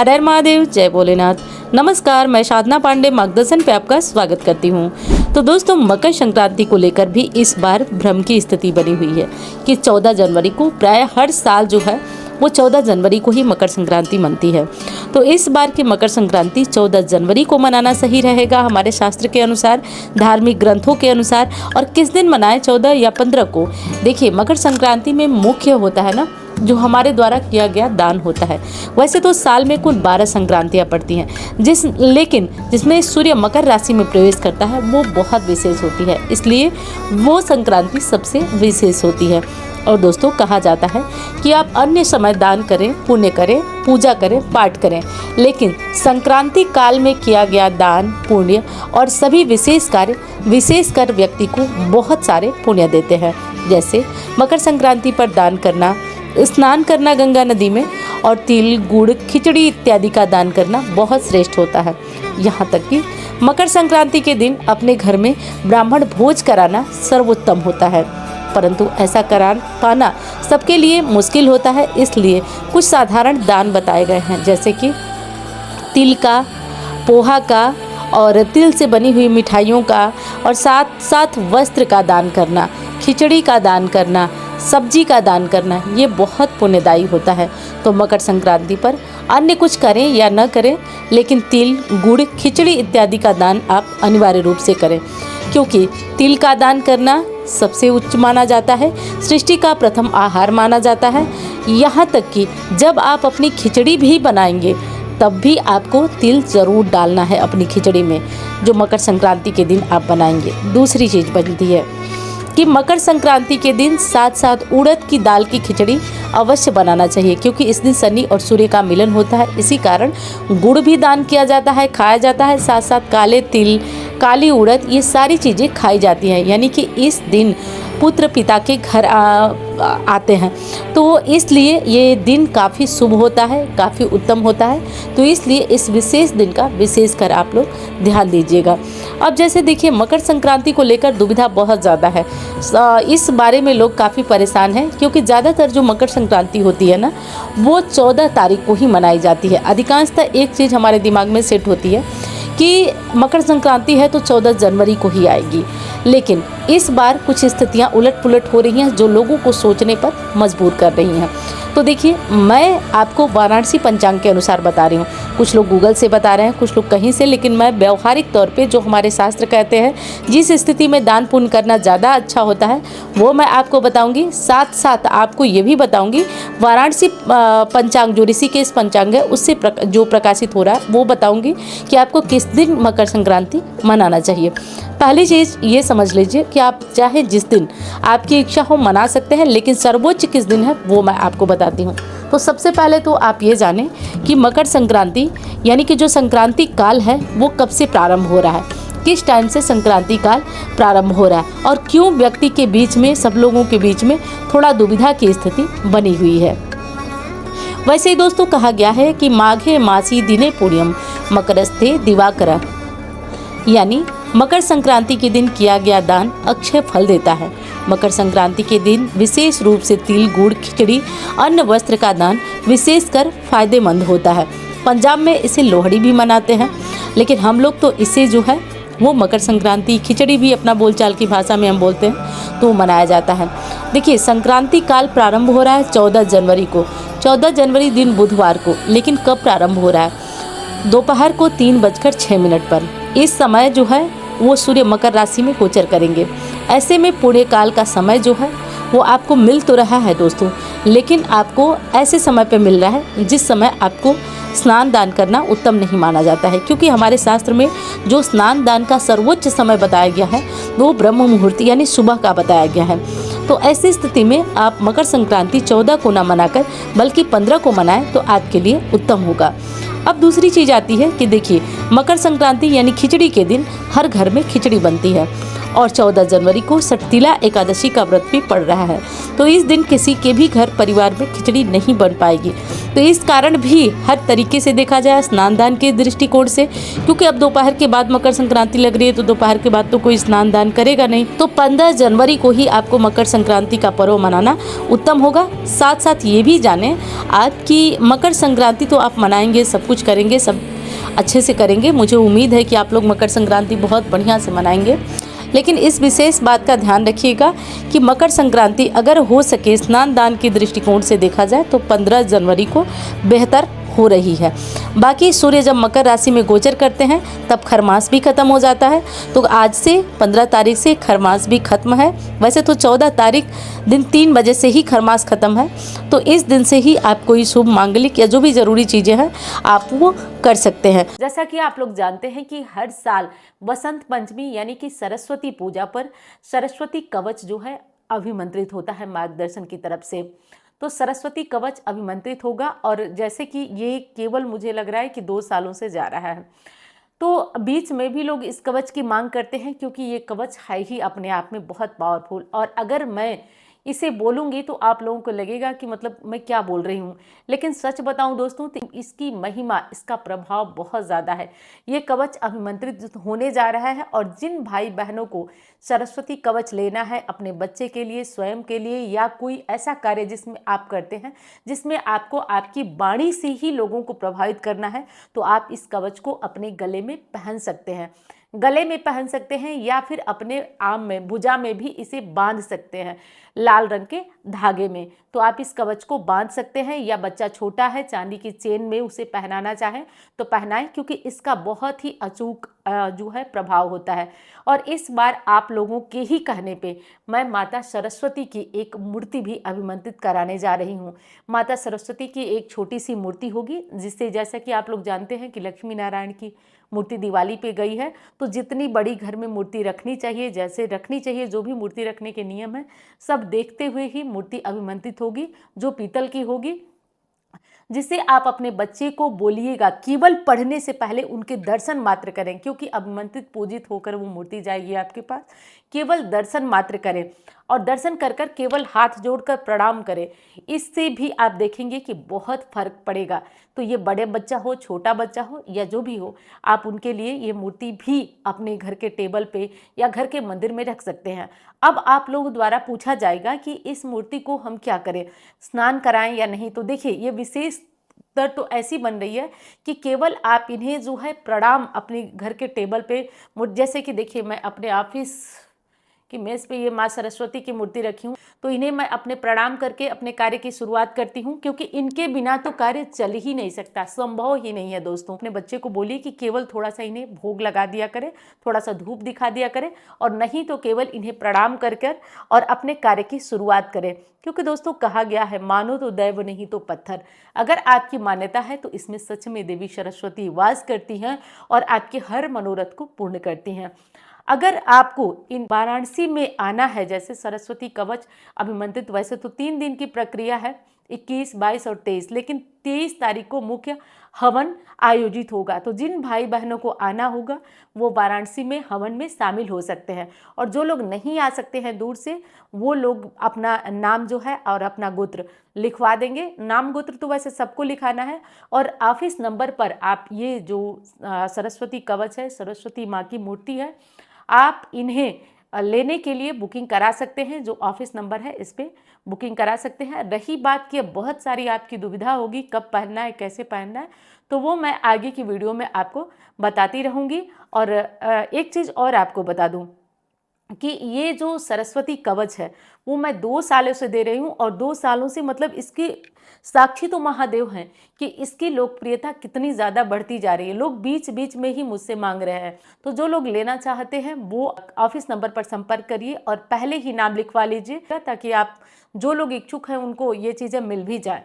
हर हर महादेव, जय भोलेनाथ। नमस्कार, मैं साधना पांडे मार्गदर्शन पे आपका स्वागत करती हूँ। तो दोस्तों, मकर संक्रांति को लेकर भी इस बार भ्रम की स्थिति बनी हुई है कि 14 जनवरी को, प्राय हर साल जो है वो 14 जनवरी को ही मकर संक्रांति मनती है। तो इस बार की मकर संक्रांति 14 जनवरी को मनाना सही रहेगा हमारे शास्त्र के अनुसार, धार्मिक ग्रंथों के अनुसार। और किस दिन मनाएं, 14 या 15 को? देखिए, मकर संक्रांति में मुख्य होता है ना, जो हमारे द्वारा किया गया दान होता है। वैसे तो साल में कुल 12 संक्रांतियाँ पड़ती हैं, लेकिन जिसमें सूर्य मकर राशि में प्रवेश करता है वो बहुत विशेष होती है, इसलिए वो संक्रांति सबसे विशेष होती है। और दोस्तों, कहा जाता है कि आप अन्य समय दान करें, पुण्य करें, पूजा करें, पाठ करें, लेकिन संक्रांति काल में किया गया दान, पुण्य और सभी विशेष कार्य विशेषकर व्यक्ति को बहुत सारे पुण्य देते हैं। जैसे मकर संक्रांति पर दान करना, स्नान करना गंगा नदी में, और तिल, गुड़, खिचड़ी इत्यादि का दान करना बहुत श्रेष्ठ होता है। यहाँ तक कि मकर संक्रांति के दिन अपने घर में ब्राह्मण भोज कराना सर्वोत्तम होता है, परंतु ऐसा करा पाना सबके लिए मुश्किल होता है। इसलिए कुछ साधारण दान बताए गए हैं, जैसे कि तिल का, पोहा का और तिल से बनी हुई मिठाइयों का, और साथ साथ वस्त्र का दान करना, खिचड़ी का दान करना, सब्जी का दान करना, ये बहुत पुण्यदायी होता है। तो मकर संक्रांति पर अन्य कुछ करें या न करें, लेकिन तिल, गुड़, खिचड़ी इत्यादि का दान आप अनिवार्य रूप से करें, क्योंकि तिल का दान करना सबसे उच्च माना जाता है, सृष्टि का प्रथम आहार माना जाता है। यहाँ तक कि जब आप अपनी खिचड़ी भी बनाएंगे तब भी आपको तिल ज़रूर डालना है अपनी खिचड़ी में, जो मकर संक्रांति के दिन आप बनाएंगे। दूसरी चीज़ बनती है कि मकर संक्रांति के दिन साथ साथ उड़द की दाल की खिचड़ी अवश्य बनाना चाहिए, क्योंकि इस दिन शनि और सूर्य का मिलन होता है। इसी कारण गुड़ भी दान किया जाता है, खाया जाता है, साथ साथ काले तिल, काली उड़द, ये सारी चीज़ें खाई जाती हैं। यानी कि इस दिन पुत्र पिता के घर आते हैं, तो इसलिए ये दिन काफ़ी शुभ होता है, काफ़ी उत्तम होता है। तो इसलिए इस विशेष दिन का विशेष कर आप लोग ध्यान दीजिएगा। अब जैसे देखिए, मकर संक्रांति को लेकर दुविधा बहुत ज़्यादा है। इस बारे में लोग काफ़ी परेशान हैं, क्योंकि ज़्यादातर जो मकर संक्रांति होती है ना, वो 14 तारीख को ही मनाई जाती है। अधिकांशतः एक चीज़ हमारे दिमाग में सेट होती है कि मकर संक्रांति है तो 14 जनवरी को ही आएगी, लेकिन इस बार कुछ स्थितियां उलट पुलट हो रही हैं, जो लोगों को सोचने पर मजबूर कर रही हैं। तो देखिए, मैं आपको वाराणसी पंचांग के अनुसार बता रही हूँ। कुछ लोग गूगल से बता रहे हैं, कुछ लोग कहीं से, लेकिन मैं व्यवहारिक तौर पे जो हमारे शास्त्र कहते हैं, जिस स्थिति में दान पुण्य करना ज़्यादा अच्छा होता है, वो मैं आपको बताऊँगी। साथ साथ आपको ये भी बताऊँगी, वाराणसी पंचांग जो ऋषिकेश पंचांग है उससे जो प्रकाशित हो रहा है वो बताऊँगी कि आपको किस दिन मकर संक्रांति मनाना चाहिए। पहली चीज़ ये समझ लीजिए कि आप चाहे जिस दिन आपकी इच्छा हो मना सकते हैं, लेकिन सर्वोच्च किस दिन है वो मैं आपको बताती हूँ। तो सबसे पहले तो आप ये जानें कि मकर संक्रांति यानी कि जो संक्रांति काल है वो कब से प्रारंभ हो रहा है, किस टाइम से संक्रांति काल प्रारंभ हो रहा है, और क्यों व्यक्ति के बीच में, सब लोगों के बीच में थोड़ा दुविधा की स्थिति बनी हुई है। वैसे ही दोस्तों, कहा गया है कि माघे मासी दिने पुण्यम मकरस्थे दिवाकर, यानी मकर संक्रांति के दिन किया गया दान अक्षय फल देता है। मकर संक्रांति के दिन विशेष रूप से तिल, गुड़, खिचड़ी, अन्न, वस्त्र का दान विशेषकर फायदेमंद होता है। पंजाब में इसे लोहड़ी भी मनाते हैं, लेकिन हम लोग तो इसे जो है वो मकर संक्रांति, खिचड़ी भी अपना बोलचाल की भाषा में हम बोलते हैं, तो मनाया जाता है। देखिए, संक्रांति काल प्रारंभ हो रहा है 14 जनवरी को, 14 जनवरी दिन बुधवार को। लेकिन कब प्रारंभ हो रहा है? दोपहर को 3:06 पर। इस समय जो है वो सूर्य मकर राशि में गोचर करेंगे। ऐसे में पूरे काल का समय जो है वो आपको मिल तो रहा है दोस्तों, लेकिन आपको ऐसे समय पे मिल रहा है जिस समय आपको स्नान दान करना उत्तम नहीं माना जाता है, क्योंकि हमारे शास्त्र में जो स्नान दान का सर्वोच्च समय बताया गया है वो ब्रह्म मुहूर्त यानी सुबह का बताया गया है। तो ऐसी स्थिति में आप मकर संक्रांति 14 को ना मनाकर बल्कि 15 को मनाएं तो आपके लिए उत्तम होगा। अब दूसरी चीज़ आती है कि देखिए, मकर संक्रांति यानी खिचड़ी के दिन हर घर में खिचड़ी बनती है, और 14 जनवरी को सटतिला एकादशी का व्रत भी पड़ रहा है। तो इस दिन किसी के भी घर परिवार में खिचड़ी नहीं बन पाएगी। तो इस कारण भी हर तरीके से देखा जाए स्नान दान के दृष्टिकोण से, क्योंकि अब दोपहर के बाद मकर संक्रांति लग रही है तो दोपहर के बाद तो कोई स्नान दान करेगा नहीं, तो 15 जनवरी को ही आपको मकर संक्रांति का पर्व मनाना उत्तम होगा। साथ साथ ये भी जानें आप कि मकर संक्रांति तो आप मनाएंगे, सब कुछ करेंगे, सब अच्छे से करेंगे, मुझे उम्मीद है कि आप लोग मकर संक्रांति बहुत बढ़िया से मनाएंगे। लेकिन इस विशेष बात का ध्यान रखिएगा कि मकर संक्रांति अगर हो सके स्नान दान के दृष्टिकोण से देखा जाए तो 15 जनवरी को बेहतर हो रही है। बाकी सूर्य जब मकर राशि में गोचर करते हैं तब खरमास भी खत्म हो जाता है, तो आज से 15 तारीख से खरमास भी खत्म है। वैसे तो 14 तारीख दिन 3 बजे से ही खरमास खत्म है, तो इस दिन से ही आप कोई शुभ मांगलिक या जो भी ज़रूरी चीज़ें हैं आप वो कर सकते हैं। जैसा कि आप लोग जानते हैं कि हर साल बसंत पंचमी यानी कि सरस्वती पूजा पर सरस्वती कवच जो है अभिमंत्रित होता है मार्गदर्शन की तरफ से। तो सरस्वती कवच अभिमंत्रित होगा और जैसे कि ये केवल मुझे लग रहा है कि 2 सालों से जा रहा है, तो बीच में भी लोग इस कवच की मांग करते हैं क्योंकि ये कवच है ही अपने आप में बहुत पावरफुल। और अगर मैं इसे बोलूँगी तो आप लोगों को लगेगा कि मतलब मैं क्या बोल रही हूँ, लेकिन सच बताऊँ दोस्तों तो इसकी महिमा, इसका प्रभाव बहुत ज़्यादा है। ये कवच अभिमंत्रित होने जा रहा है और जिन भाई बहनों को सरस्वती कवच लेना है अपने बच्चे के लिए, स्वयं के लिए, या कोई ऐसा कार्य जिसमें आप करते हैं जिसमें आपको आपकी वाणी से ही लोगों को प्रभावित करना है, तो आप इस कवच को अपने गले में पहन सकते हैं। गले में पहन सकते हैं या फिर अपने आर्म में, भुजा में भी इसे बांध सकते हैं लाल रंग के धागे में। तो आप इस कवच को बांध सकते हैं, या बच्चा छोटा है चांदी की चेन में उसे पहनाना चाहें तो पहनाएं, क्योंकि इसका बहुत ही अचूक जो है प्रभाव होता है। और इस बार आप लोगों के ही कहने पे मैं माता सरस्वती की एक मूर्ति भी अभिमंत्रित कराने जा रही हूँ। माता सरस्वती की एक छोटी सी मूर्ति होगी, जिससे जैसा कि आप लोग जानते हैं कि लक्ष्मी नारायण की मूर्ति दिवाली पे गई है, तो जितनी बड़ी घर में मूर्ति रखनी चाहिए, जैसे रखनी चाहिए, जो भी मूर्ति रखने के नियम है सब देखते हुए ही मूर्ति अभिमंत्रित होगी, जो पीतल की होगी, जिसे आप अपने बच्चे को बोलिएगा केवल पढ़ने से पहले उनके दर्शन मात्र करें, क्योंकि अभिमंत्रित पूजित होकर वो मूर्ति जाएगी आपके पास। केवल दर्शन मात्र करें और दर्शन कर कर केवल हाथ जोड़कर प्रणाम करें, इससे भी आप देखेंगे कि बहुत फर्क पड़ेगा। तो ये बड़े बच्चा हो, छोटा बच्चा हो या जो भी हो, आप उनके लिए ये मूर्ति भी अपने घर के टेबल पे या घर के मंदिर में रख सकते हैं। अब आप लोगों द्वारा पूछा जाएगा कि इस मूर्ति को हम क्या करें, स्नान कराएं या नहीं। तो देखिए ये विशेष तर तो ऐसी बन रही है कि केवल आप इन्हें जो है प्रणाम अपने घर के टेबल पे, जैसे कि देखिए मैं अपने ऑफिस कि मेज़ पे ये माँ सरस्वती की मूर्ति रखी हूँ, तो इन्हें मैं अपने प्रणाम करके अपने कार्य की शुरुआत करती हूँ, क्योंकि इनके बिना तो कार्य चल ही नहीं सकता, संभव ही नहीं है दोस्तों। अपने बच्चे को बोलिए कि केवल थोड़ा सा इन्हें भोग लगा दिया करे, थोड़ा सा धूप दिखा दिया करे, और नहीं तो केवल इन्हें प्रणाम कर कर और अपने कार्य की शुरुआत करें। क्योंकि दोस्तों कहा गया है मानो तो दैव नहीं तो पत्थर। अगर आपकी मान्यता है तो इसमें सच में देवी सरस्वती वास करती हैं और आपके हर मनोरथ को पूर्ण करती हैं। अगर आपको इन वाराणसी में आना है, जैसे सरस्वती कवच अभिमंत्रित, वैसे तो 3 दिन की प्रक्रिया है, 21, 22 और 23, लेकिन 23 तारीख को मुख्य हवन आयोजित होगा। तो जिन भाई बहनों को आना होगा वो वाराणसी में हवन में शामिल हो सकते हैं, और जो लोग नहीं आ सकते हैं दूर से, वो लोग अपना नाम जो है और अपना गोत्र लिखवा देंगे। नाम गोत्र तो वैसे सबको लिखाना है, और ऑफिस नंबर पर आप ये जो सरस्वती कवच है, सरस्वती माँ की मूर्ति है, आप इन्हें लेने के लिए बुकिंग करा सकते हैं। जो ऑफिस नंबर है इस पे बुकिंग करा सकते हैं। रही बात कि बहुत सारी आपकी दुविधा होगी कब पहनना है, कैसे पहनना है, तो वो मैं आगे की वीडियो में आपको बताती रहूँगी। और एक चीज़ और आपको बता दूँ कि ये जो सरस्वती कवच है वो मैं 2 सालों से दे रही हूँ, और 2 सालों से मतलब इसकी साक्षी तो महादेव हैं कि इसकी लोकप्रियता कितनी ज़्यादा बढ़ती जा रही है। लोग बीच बीच में ही मुझसे मांग रहे हैं। तो जो लोग लेना चाहते हैं वो ऑफिस नंबर पर संपर्क करिए और पहले ही नाम लिखवा लीजिए, ताकि आप जो लोग इच्छुक हैं उनको ये चीज़ें मिल भी जाए।